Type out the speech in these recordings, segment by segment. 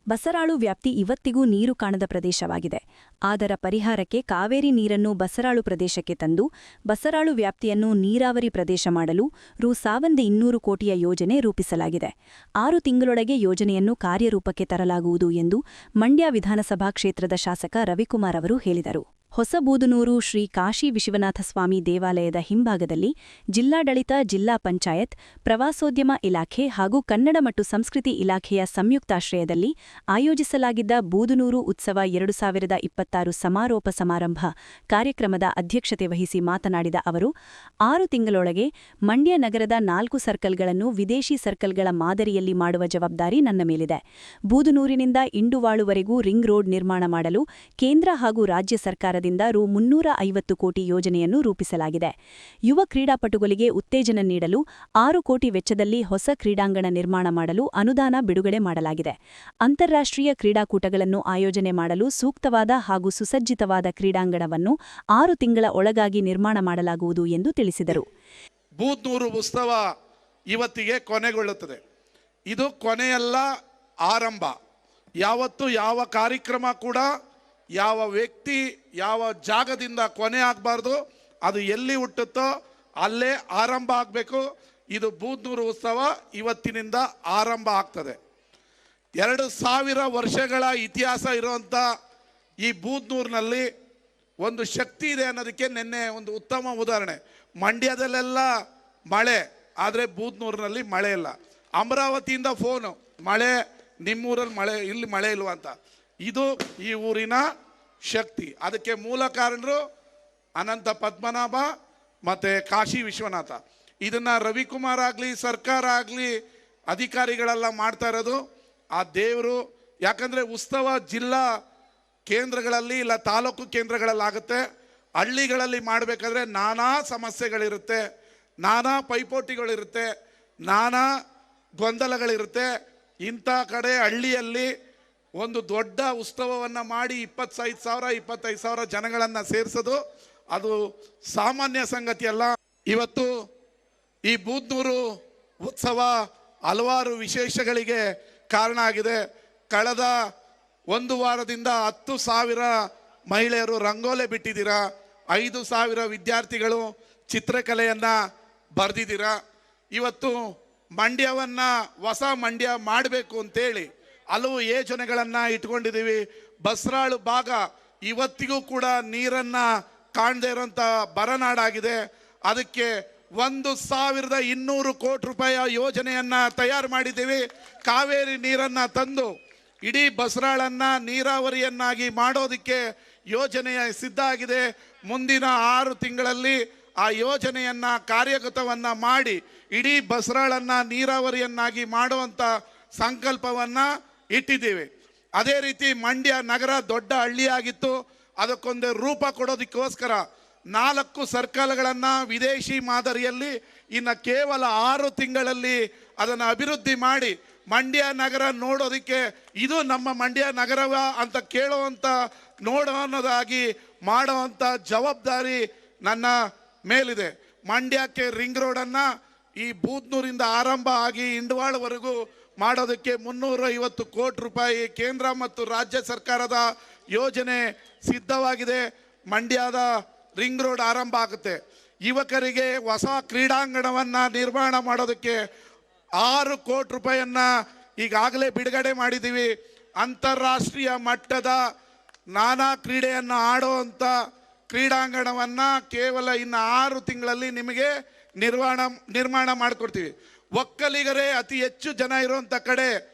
ಬಸರಾಳು ವ್ಯಾಪ್ತಿ ಇವತ್ತಿಗೂ ನೀರು ಕಾಣದ ಪ್ರದೇಶವಾಗಿದೆ. ಅದರ ಪರಿಹಾರಕ್ಕೆ ಕಾವೇರಿ ನೀರನ್ನು ಬಸರಾಳು ಪ್ರದೇಶಕ್ಕೆ ತಂದು ಬಸರಾಳು ವ್ಯಾಪ್ತಿಯನ್ನು ನೀರಾವರಿ ಪ್ರದೇಶ ಮಾಡಲು ರು 200 ಕೋಟಿಯ ಯೋಜನೆ ರೂಪಿಸಲಾಗಿದೆ. 6 ತಿಂಗಳೊಳಗೆ ಯೋಜನೆಯನ್ನು ಕಾರ್ಯರೂಪಕ್ಕೆ ತರಲಾಗುವುದು ಎಂದು ಮಂಡ್ಯ ವಿಧಾನಸಭಾ ಕ್ಷೇತ್ರದ ಶಾಸಕ ರವಿಕುಮಾರ್ ಅವರು ಹೇಳಿದರು. ಹೊಸಬೂದನೂರು ಶ್ರೀ ಕಾಶಿ ವಿಶ್ವನಾಥಸ್ವಾಮಿ ದೇವಾಲಯದ ಹಿಂಭಾಗದಲ್ಲಿ ಜಿಲ್ಲಾಡಳಿತ, ಜಿಲ್ಲಾ ಪಂಚಾಯತ್, ಪ್ರವಾಸೋದ್ಯಮ ಇಲಾಖೆ ಹಾಗೂ ಕನ್ನಡ ಮತ್ತು ಸಂಸ್ಕೃತಿ ಇಲಾಖೆಯ ಸಂಯುಕ್ತಾಶ್ರಯದಲ್ಲಿ ಆಯೋಜಿಸಲಾಗಿದ್ದ ಬೂದನೂರು ಉತ್ಸವ 2026 ಸಮಾರೋಪ ಸಮಾರಂಭ ಕಾರ್ಯಕ್ರಮದ ಅಧ್ಯಕ್ಷತೆ ವಹಿಸಿ ಮಾತನಾಡಿದ ಅವರು, 6 ತಿಂಗಳೊಳಗೆ ಮಂಡ್ಯ ನಗರದ 4 ಸರ್ಕಲ್ಗಳನ್ನು ವಿದೇಶಿ ಸರ್ಕಲ್ಗಳ ಮಾದರಿಯಲ್ಲಿ ಮಾಡುವ ಜವಾಬ್ದಾರಿ ನನ್ನ ಮೇಲಿದೆ. ಬೂದನೂರಿನಿಂದ ಇಂಡುವಾಳುವರೆಗೂ ರಿಂಗ್ ರೋಡ್ ನಿರ್ಮಾಣ ಮಾಡಲು ಕೇಂದ್ರ ಹಾಗೂ ರಾಜ್ಯ ಸರ್ಕಾರದಿಂದ ರು 350 ಕೋಟಿ ಯೋಜನೆಯನ್ನು ರೂಪಿಸಲಾಗಿದೆ. ಯುವ ಕ್ರೀಡಾಪಟುಗಳಿಗೆ ಉತ್ತೇಜನ ನೀಡಲು 6 ಕೋಟಿ ವೆಚ್ಚದಲ್ಲಿ ಹೊಸ ಕ್ರೀಡಾಂಗಣ ನಿರ್ಮಾಣ ಮಾಡಲು ಅನುದಾನ ಬಿಡುಗಡೆ ಮಾಡಲಾಗಿದೆ. ಅಂತಾರಾಷ್ಟ್ರೀಯ ಕ್ರೀಡಾಕೂಟಗಳನ್ನು ಆಯೋಜನೆ ಮಾಡಲು ಸೂಕ್ತವಾದ ಹಾಗೂ ಸುಸಜ್ಜಿತವಾದ ಕ್ರೀಡಾಂಗಣವನ್ನು 6 ತಿಂಗಳ ಒಳಗಾಗಿ ನಿರ್ಮಾಣ ಮಾಡಲಾಗುವುದು ಎಂದು ತಿಳಿಸಿದರು. ಬೂದನೂರು ಉತ್ಸವ ಇವತ್ತಿಗೆ ಕೊನೆಗೊಳ್ಳುತ್ತದೆ. ಇದು ಕೊನೆಯಲ್ಲ, ಆರಂಭ. ಯಾವತ್ತು ಯಾವ ಕಾರ್ಯಕ್ರಮ ಕೂಡ ಯಾವ ವ್ಯಕ್ತಿ ಯಾವ ಜಾಗದಿಂದ ಕೊನೆ ಆಗಬಾರ್ದು, ಅದು ಎಲ್ಲಿ ಹುಟ್ಟುತ್ತೋ ಅಲ್ಲೇ ಆರಂಭ ಆಗಬೇಕು. ಇದು ಬೂದನೂರು ಉತ್ಸವ ಇವತ್ತಿನಿಂದ ಆರಂಭ ಆಗ್ತದೆ. 2000 ವರ್ಷಗಳ ಇತಿಹಾಸ ಇರುವಂಥ ಈ ಬೂದನೂರಿನಲ್ಲಿ ಒಂದು ಶಕ್ತಿ ಇದೆ ಅನ್ನೋದಕ್ಕೆ ನಿನ್ನೆ ಒಂದು ಉತ್ತಮ ಉದಾಹರಣೆ. ಮಂಡ್ಯದಲ್ಲೆಲ್ಲ ಮಳೆ, ಆದರೆ ಬೂದನೂರಿನಲ್ಲಿ ಮಳೆ ಇಲ್ಲ. ಅಮರಾವತಿಯಿಂದ ಫೋನು, ಮಳೆ ನಿಮ್ಮೂರಲ್ಲಿ ಮಳೆ, ಇಲ್ಲಿ ಮಳೆ ಇಲ್ವ ಅಂತ. ಇದು ಈ ಊರಿನ ಶಕ್ತಿ. ಅದಕ್ಕೆ ಮೂಲ ಕಾರಣರು ಅನಂತ ಪದ್ಮನಾಭ ಮತ್ತು ಕಾಶಿ ವಿಶ್ವನಾಥ. ಇದನ್ನು ರವಿಕುಮಾರ್ ಆಗಲಿ ಸರ್ಕಾರ ಆಗಲಿ ಅಧಿಕಾರಿಗಳೆಲ್ಲ ಮಾಡ್ತಾ ಇರೋದು ಆ ದೇವರು. ಯಾಕಂದರೆ ಉತ್ಸವ ಜಿಲ್ಲಾ ಕೇಂದ್ರಗಳಲ್ಲಿ ಇಲ್ಲ ತಾಲೂಕು ಕೇಂದ್ರಗಳಲ್ಲಾಗುತ್ತೆ. ಹಳ್ಳಿಗಳಲ್ಲಿ ಮಾಡಬೇಕಾದ್ರೆ ನಾನಾ ಸಮಸ್ಯೆಗಳಿರುತ್ತೆ, ನಾನಾ ಪೈಪೋಟಿಗಳಿರುತ್ತೆ, ನಾನಾ ಗೊಂದಲಗಳಿರುತ್ತೆ. ಇಂಥ ಕಡೆ ಹಳ್ಳಿಯಲ್ಲಿ ಒಂದು ದೊಡ್ಡ ಉತ್ಸವವನ್ನು ಮಾಡಿ 25,000 ಜನಗಳನ್ನು ಸೇರಿಸೋದು ಅದು ಸಾಮಾನ್ಯ ಸಂಗತಿ ಅಲ್ಲ. ಇವತ್ತು ಈ ಬೂದನೂರು ಉತ್ಸವ ಹಲವಾರು ವಿಶೇಷಗಳಿಗೆ ಕಾರಣ ಆಗಿದೆ. ಕಳೆದ 1 ವಾರದಿಂದ 10,000 ಮಹಿಳೆಯರು ರಂಗೋಲೆ ಬಿಟ್ಟಿದ್ದೀರಾ, 5,000 ವಿದ್ಯಾರ್ಥಿಗಳು ಚಿತ್ರಕಲೆಯನ್ನು ಬರೆದಿದ್ದೀರಾ. ಇವತ್ತು ಮಂಡ್ಯವನ್ನು ಹೊಸ ಮಂಡ್ಯ ಮಾಡಬೇಕು ಅಂತೇಳಿ ಹಲವು ಯೋಜನೆಗಳನ್ನು ಇಟ್ಕೊಂಡಿದ್ದೀವಿ. ಬಸರಾಳು ಭಾಗ ಇವತ್ತಿಗೂ ಕೂಡ ನೀರನ್ನು ಕಾಣದೇ ಇರೋಂಥ ಬರನಾಡಾಗಿದೆ. ಅದಕ್ಕೆ 1,200 ಕೋಟಿ ರೂಪಾಯಿ ಯೋಜನೆಯನ್ನು ತಯಾರು ಮಾಡಿದ್ದೀವಿ. ಕಾವೇರಿ ನೀರನ್ನು ತಂದು ಇಡೀ ಬಸರಾಳನ್ನು ನೀರಾವರಿಯನ್ನಾಗಿ ಮಾಡೋದಕ್ಕೆ ಯೋಜನೆ ಸಿದ್ಧ ಆಗಿದೆ. ಮುಂದಿನ 6 ತಿಂಗಳಲ್ಲಿ ಆ ಯೋಜನೆಯನ್ನು ಕಾರ್ಯಗತವನ್ನು ಮಾಡಿ ಇಡೀ ಬಸರಾಳನ್ನು ನೀರಾವರಿಯನ್ನಾಗಿ ಮಾಡುವಂಥ ಸಂಕಲ್ಪವನ್ನು ಇಟ್ಟಿದ್ದೀವಿ. ಅದೇ ರೀತಿ ಮಂಡ್ಯ ನಗರ ದೊಡ್ಡ ಹಳ್ಳಿಯಾಗಿತ್ತು, ಅದಕ್ಕೊಂದು ರೂಪ ಕೊಡೋದಕ್ಕೋಸ್ಕರ 4 ಸರ್ಕಲ್ಗಳನ್ನು ವಿದೇಶಿ ಮಾದರಿಯಲ್ಲಿ ಇನ್ನು ಕೇವಲ 6 ತಿಂಗಳಲ್ಲಿ ಅದನ್ನು ಅಭಿವೃದ್ಧಿ ಮಾಡಿ ಮಂಡ್ಯ ನಗರ ನೋಡೋದಕ್ಕೆ ಇದು ನಮ್ಮ ಮಂಡ್ಯ ನಗರವ ಅಂತ ಕೇಳುವಂಥ ನೋಡೋನ್ನೋದಾಗಿ ಮಾಡುವಂಥ ಜವಾಬ್ದಾರಿ ನನ್ನ ಮೇಲಿದೆ. ಮಂಡ್ಯಕ್ಕೆ ರಿಂಗ್ ರೋಡನ್ನು ಈ ಬೂದನೂರಿಂದ ಆರಂಭ ಆಗಿ ಇಂಡವಾಳವರೆಗೂ ಮಾಡೋದಕ್ಕೆ 350 ಕೋಟಿ ರೂಪಾಯಿ ಕೇಂದ್ರ ಮತ್ತು ರಾಜ್ಯ ಸರ್ಕಾರದ ಯೋಜನೆ ಸಿದ್ಧವಾಗಿದೆ. ಮಂಡ್ಯದ ರಿಂಗ್ ರೋಡ್ ಆರಂಭ ಆಗುತ್ತೆ. ಯುವಕರಿಗೆ ಹೊಸ ಕ್ರೀಡಾಂಗಣವನ್ನು ನಿರ್ಮಾಣ ಮಾಡೋದಕ್ಕೆ 6 ಕೋಟಿ ರೂಪಾಯಿಯನ್ನು ಈಗಾಗಲೇ ಬಿಡುಗಡೆ ಮಾಡಿದ್ದೀವಿ. ಅಂತಾರಾಷ್ಟ್ರೀಯ ಮಟ್ಟದ ನಾನಾ ಕ್ರೀಡೆಯನ್ನು ಆಡುವಂಥ ಕ್ರೀಡಾಂಗಣವನ್ನು ಕೇವಲ ಇನ್ನು 6 ತಿಂಗಳಲ್ಲಿ ನಿಮಗೆ ನಿರ್ಮಾಣ ಮಾಡಿಕೊಡ್ತೀವಿ. ಒಕ್ಕಲಿಗರೇ ಅತಿ ಹೆಚ್ಚು ಜನ ಇರುವಂಥ ಕಡೆ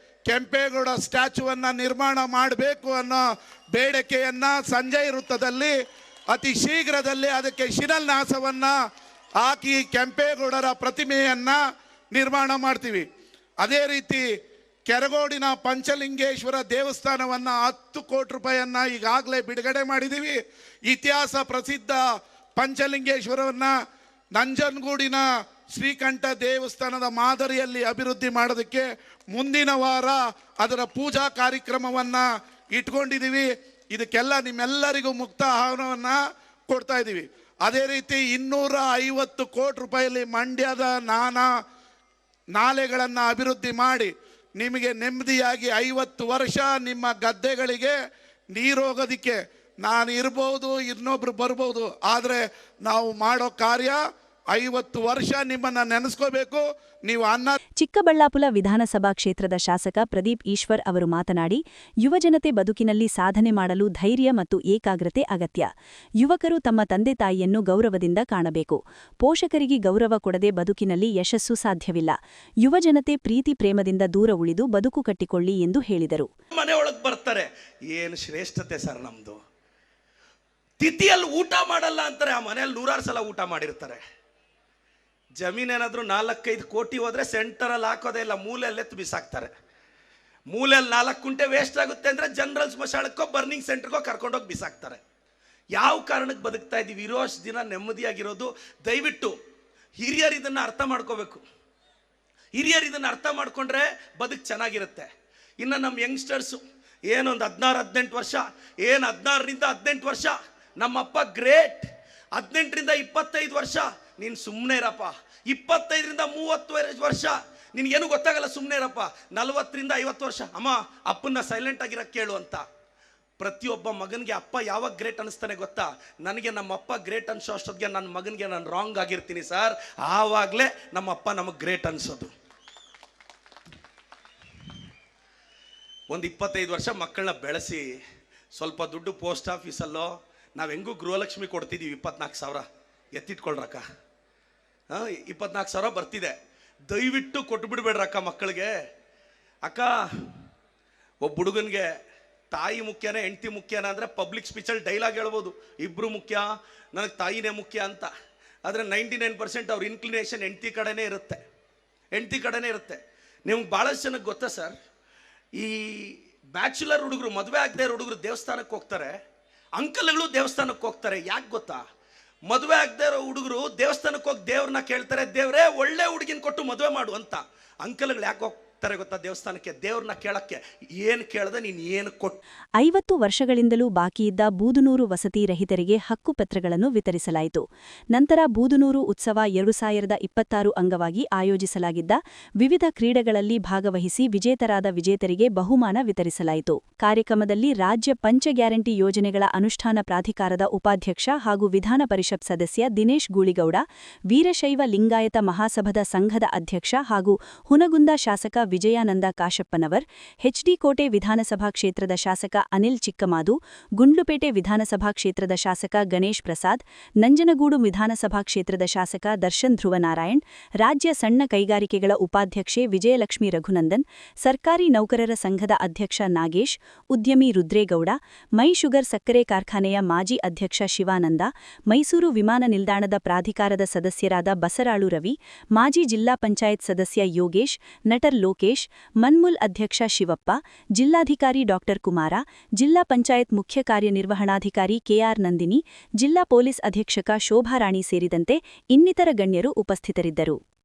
ಕೆಂಪೇಗೌಡ ಸ್ಟ್ಯಾಚ್ಯೂವನ್ನು ನಿರ್ಮಾಣ ಮಾಡಬೇಕು ಅನ್ನೋ ಬೇಡಿಕೆಯನ್ನು ಸಂಜಯ್ ವೃತ್ತದಲ್ಲಿ ಅತಿ ಶೀಘ್ರದಲ್ಲಿ ಅದಕ್ಕೆ ಶಿಲಾನ್ಯಾಸವನ್ನು ಹಾಕಿ ಕೆಂಪೇಗೌಡರ ಪ್ರತಿಮೆಯನ್ನು ನಿರ್ಮಾಣ ಮಾಡ್ತೀವಿ. ಅದೇ ರೀತಿ ಕೆರಗೋಡಿನ ಪಂಚಲಿಂಗೇಶ್ವರ ದೇವಸ್ಥಾನವನ್ನು 10 ಕೋಟಿ ರೂಪಾಯಿಯನ್ನು ಈಗಾಗಲೇ ಬಿಡುಗಡೆ ಮಾಡಿದ್ದೀವಿ. ಇತಿಹಾಸ ಪ್ರಸಿದ್ಧ ಪಂಚಲಿಂಗೇಶ್ವರವನ್ನು ನಂಜನಗೂಡಿನ ಶ್ರೀಕಂಠ ದೇವಸ್ಥಾನದ ಮಾದರಿಯಲ್ಲಿ ಅಭಿವೃದ್ಧಿ ಮಾಡೋದಕ್ಕೆ ಮುಂದಿನ ವಾರ ಅದರ ಪೂಜಾ ಕಾರ್ಯಕ್ರಮವನ್ನು ಇಟ್ಕೊಂಡಿದ್ದೀವಿ. ಇದಕ್ಕೆಲ್ಲ ನಿಮ್ಮೆಲ್ಲರಿಗೂ ಮುಕ್ತ ಆಹ್ವಾನವನ್ನು ಕೊಡ್ತಾ ಇದ್ದೀವಿ. ಅದೇ ರೀತಿ 250 ಕೋಟಿ ರೂಪಾಯಿಯಲ್ಲಿ ಮಂಡ್ಯದ ನಾನಾ ನಾಲೆಗಳನ್ನು ಅಭಿವೃದ್ಧಿ ಮಾಡಿ ನಿಮಗೆ ನೆಮ್ಮದಿಯಾಗಿ 50 ವರ್ಷ ನಿಮ್ಮ ಗದ್ದೆಗಳಿಗೆ ನೀರು ಹೋಗೋದಿಕ್ಕೆ ನಾನು ಇರ್ಬೋದು, ಇನ್ನೊಬ್ರು ಬರ್ಬೋದು, ಆದರೆ ನಾವು ಮಾಡೋ ಕಾರ್ಯ 50 ವರ್ಷ ನಿಮ್ಮನ್ನ ನೆನೆಸ್ಕೋಬೇಕು. ನೀವು ಅನ್ನ ಚಿಕ್ಕಬಳ್ಳಾಪುರ ವಿಧಾನಸಭಾ ಕ್ಷೇತ್ರದ ಶಾಸಕ ಪ್ರದೀಪ್ ಈಶ್ವರ್ ಅವರು ಮಾತನಾಡಿ, ಯುವಜನತೆ ಬದುಕಿನಲ್ಲಿ ಸಾಧನೆ ಮಾಡಲು ಧೈರ್ಯ ಮತ್ತು ಏಕಾಗ್ರತೆ ಅಗತ್ಯ. ಯುವಕರು ತಮ್ಮ ತಂದೆ ತಾಯಿಯನ್ನು ಗೌರವದಿಂದ ಕಾಣಬೇಕು. ಪೋಷಕರಿಗೆ ಗೌರವ ಕೊಡದೆ ಬದುಕಿನಲ್ಲಿ ಯಶಸ್ಸು ಸಾಧ್ಯವಿಲ್ಲ. ಯುವಜನತೆ ಪ್ರೀತಿ ಪ್ರೇಮದಿಂದ ದೂರ ಉಳಿದು ಬದುಕು ಕಟ್ಟಿಕೊಳ್ಳಿ ಎಂದು ಹೇಳಿದರು. ಮನೆಯೊಳಗೆ ಬರ್ತಾರೆ, ಏನು ಶ್ರೇಷ್ಠತೆ ಸರ್ ನಮ್ದು. ತಿಥಿಯಲ್ಲಿ ಊಟ ಮಾಡಲ್ಲ ಅಂತಾರೆ, ಆ ಮನೆಯಲ್ಲಿ 100 ಸಲ ಊಟ ಮಾಡಿರ್ತಾರೆ. ಜಮೀನೇನಾದ್ರೂ 4-5 ಕೋಟಿ ಹೋದ್ರೆ ಸೆಂಟರಲ್ಲಿ ಹಾಕೋದೇ ಇಲ್ಲ, ಮೂಲೆಯಲ್ಲೆತ್ತು ಬಿಸಾಕ್ತಾರೆ. ಮೂಲೆಯಲ್ಲಿ 4 ಕುಂಟೆ ವೇಸ್ಟ್ ಆಗುತ್ತೆ ಅಂದ್ರೆ ಜನರಲ್ ಸ್ಮಶಾನಕ್ಕೋ ಬರ್ನಿಂಗ್ ಸೆಂಟರ್ಗೋ ಕರ್ಕೊಂಡೋಗಿ ಬಿಸಾಕ್ತಾರೆ. ಯಾವ ಕಾರಣಕ್ಕೆ ಬದುಕ್ತಾ ಇದ್ದೀವಿ? ಇರೋಷ್ಟು ದಿನ ನೆಮ್ಮದಿಯಾಗಿರೋದು. ದಯವಿಟ್ಟು ಹಿರಿಯರು ಇದನ್ನು ಅರ್ಥ ಮಾಡ್ಕೋಬೇಕು. ಹಿರಿಯರು ಇದನ್ನು ಅರ್ಥ ಮಾಡ್ಕೊಂಡ್ರೆ ಬದುಕು ಚೆನ್ನಾಗಿರುತ್ತೆ. ಇನ್ನು ನಮ್ಮ ಯಂಗ್ಸ್ಟರ್ಸು ಏನೊಂದು 16-18 ವರ್ಷ, ಏನು 16ರಿಂದ 18 ವರ್ಷ, ನಮ್ಮಪ್ಪ ಗ್ರೇಟ್. 18ರಿಂದ 25 ವರ್ಷ ನೀನು ಸುಮ್ಮನೆ ಇರಪ್ಪ. 25ರಿಂದ 30 ವರ್ಷ ನಿನಗೇನು ಗೊತ್ತಾಗಲ್ಲ, ಸುಮ್ಮನೆ ಇರಪ್ಪ. 40ರಿಂದ 50 ವರ್ಷ, ಅಮ್ಮ ಅಪ್ಪನ್ನ ಸೈಲೆಂಟ್ ಆಗಿರಕ್ಕೆ ಕೇಳು ಅಂತ. ಪ್ರತಿಯೊಬ್ಬ ಮಗನಿಗೆ ಅಪ್ಪ ಯಾವಾಗ ಗ್ರೇಟ್ ಅನಿಸ್ತಾನೆ ಗೊತ್ತಾ? ನನಗೆ ನಮ್ಮ ಅಪ್ಪ ಗ್ರೇಟ್ ಅನ್ಸೋ ಅಷ್ಟೊತ್ತಿಗೆ ನನ್ನ ಮಗನಿಗೆ ನಾನು ರಾಂಗ್ ಆಗಿರ್ತೀನಿ ಸರ್, ಆವಾಗಲೇ ನಮ್ಮ ಅಪ್ಪ ನಮಗೆ ಗ್ರೇಟ್ ಅನ್ಸೋದು. ಒಂದು 25 ವರ್ಷ ಮಕ್ಕಳನ್ನ ಬೆಳೆಸಿ ಸ್ವಲ್ಪ ದುಡ್ಡು ಪೋಸ್ಟ್ ಆಫೀಸಲ್ಲೋ, ನಾವು ಹೆಂಗೂ ಗೃಹಲಕ್ಷ್ಮಿ ಕೊಡ್ತಿದ್ದೀವಿ 24,000 ಎತ್ತಿಟ್ಕೊಳ್ರಕ್ಕ. 24,000 ಬರ್ತಿದೆ, ದಯವಿಟ್ಟು ಕೊಟ್ಟು ಬಿಡ್ಬೇಡ್ರಕ್ಕ ಮಕ್ಕಳಿಗೆ. ಅಕ್ಕ, ಒಬ್ಬ ಹುಡುಗನಿಗೆ ತಾಯಿ ಮುಖ್ಯನೇ ಹೆಂಡತಿ ಮುಖ್ಯನ ಅಂದರೆ ಪಬ್ಲಿಕ್ ಸ್ಪೀಚಲ್ಲಿ ಡೈಲಾಗ್ ಹೇಳ್ಬೋದು, ಇಬ್ಬರು ಮುಖ್ಯ, ನನಗೆ ತಾಯಿನೇ ಮುಖ್ಯ ಅಂತ. ಆದರೆ 99% ಅವ್ರ ಇನ್ಕ್ಲಿನೇಷನ್ ಹೆಂಡತಿ ಕಡೆನೇ ಇರುತ್ತೆ. ನಿಮ್ಗೆ ಭಾಳಷ್ಟು ಜನಕ್ಕೆ ಗೊತ್ತಾ ಸರ್, ಈ ಬ್ಯಾಚುಲರ್ ಹುಡುಗರು, ಮದುವೆ ಆಗದೆ ಇರೋ ಹುಡುಗರು ದೇವಸ್ಥಾನಕ್ಕೆ ಹೋಗ್ತಾರೆ, ಅಂಕಲ್ಗಳು ದೇವಸ್ಥಾನಕ್ಕೆ ಹೋಗ್ತಾರೆ. ಯಾಕೆ ಗೊತ್ತಾ? ಮದುವೆ ಆಗದೆ ಇರೋ ಹುಡುಗರು ದೇವಸ್ಥಾನಕ್ಕೆ ಹೋಗಿ ದೇವ್ರನ್ನ ಕೇಳ್ತಾರೆ, ದೇವ್ರೇ ಒಳ್ಳೆ ಹುಡುಗಿನ ಕೊಟ್ಟು ಮದುವೆ ಮಾಡು ಅಂತ. ಅಂಕಲ್ಗಳು ಯಾಕೆ ಹೋಗ್ತಾರೆ ಗೊತ್ತಾ ದೇವಸ್ಥಾನಕ್ಕೆ? ದೇವ್ರನ್ನ ಕೇಳಕ್ಕೆ. ಏನು ಕೇಳದೆ ನೀನು ಏನು ಕೊಟ್ಟು. 50 ವರ್ಷಗಳಿಂದಲೂ ಬಾಕಿಯಿದ್ದ ಬೂದನೂರು ವಸತಿ ರಹಿತರಿಗೆ ಹಕ್ಕುಪತ್ರಗಳನ್ನು ವಿತರಿಸಲಾಯಿತು. ನಂತರ ಬೂದನೂರು ಉತ್ಸವ 2026 ಅಂಗವಾಗಿ ಆಯೋಜಿಸಲಾಗಿದ್ದ ವಿವಿಧ ಕ್ರೀಡೆಗಳಲ್ಲಿ ಭಾಗವಹಿಸಿ ವಿಜೇತರಾದ ವಿಜೇತರಿಗೆ ಬಹುಮಾನ ವಿತರಿಸಲಾಯಿತು. ಕಾರ್ಯಕ್ರಮದಲ್ಲಿ ರಾಜ್ಯ ಪಂಚ ಗ್ಯಾರಂಟಿ ಯೋಜನೆಗಳ ಅನುಷ್ಠಾನ ಪ್ರಾಧಿಕಾರದ ಉಪಾಧ್ಯಕ್ಷ ಹಾಗೂ ವಿಧಾನ ಪರಿಷತ್ ಸದಸ್ಯ ದಿನೇಶ್ ಗೂಳಿಗೌಡ, ವೀರಶೈವ ಲಿಂಗಾಯತ ಮಹಾಸಭಾದ ಸಂಘದ ಅಧ್ಯಕ್ಷ ಹಾಗೂ ಹುನಗುಂದ ಶಾಸಕ ವಿಜಯಾನಂದ ಕಾಶಪ್ಪನವರ್, ಹೆಚ್ಡಿ ಕೋಟೆ ವಿಧಾನಸಭಾ ಕ್ಷೇತ್ರದ ಶಾಸಕ ಅನಿಲ್ ಚಿಕ್ಕಮಾದು, ಗುಂಡ್ಲುಪೇಟೆ ವಿಧಾನಸಭಾ ಕ್ಷೇತ್ರದ ಶಾಸಕ ಗಣೇಶ್ ಪ್ರಸಾದ್, ನಂಜನಗೂಡು ವಿಧಾನಸಭಾ ಕ್ಷೇತ್ರದ ಶಾಸಕ ದರ್ಶನ್ ಧ್ರುವನಾರಾಯಣ್, ರಾಜ್ಯ ಸಣ್ಣ ಕೈಗಾರಿಕೆಗಳ ಉಪಾಧ್ಯಕ್ಷೆ ವಿಜಯಲಕ್ಷ್ಮಿ ರಘುನಂದನ್, ಸರ್ಕಾರಿ ನೌಕರರ ಸಂಘದ ಅಧ್ಯಕ್ಷ ನಾಗೇಶ್, ಉದ್ಯಮಿ ರುದ್ರೇಗೌಡ, ಮೈ ಶುಗರ್ ಸಕ್ಕರೆ ಕಾರ್ಖಾನೆಯ ಮಾಜಿ ಅಧ್ಯಕ್ಷ ಶಿವಾನಂದ, ಮೈಸೂರು ವಿಮಾನ ನಿಲ್ದಾಣದ ಪ್ರಾಧಿಕಾರದ ಸದಸ್ಯರಾದ ಬಸರಾಳು ರವಿ, ಮಾಜಿ ಜಿಲ್ಲಾ ಪಂಚಾಯತ್ ಸದಸ್ಯ ಯೋಗೇಶ್, ನಟರ್ ಲೋಕೇಶ್, ಮನ್ಮುಲ್ ಅಧ್ಯಕ್ಷ ಶಿವಪ್ಪ, ಜಿಲ್ಲಾಧಿಕಾರಿ ಡಾ ಕುಮಾರ, ಜಿಲ್ಲಾ ಪಂಚಾಯತ್ ಮುಖ್ಯ ಕಾರ್ಯನಿರ್ವಹಣಾಧಿಕಾರಿ ಕೆಆರ್ ನಂದಿನಿ, ಜಿಲ್ಲಾ ಪೊಲೀಸ್ ಅಧೀಕ್ಷಕ ಶೋಭಾರಾಣಿ ಸೇರಿದಂತೆ ಇನ್ನಿತರ ಗಣ್ಯರು ಉಪಸ್ಥಿತರಿದ್ದರು.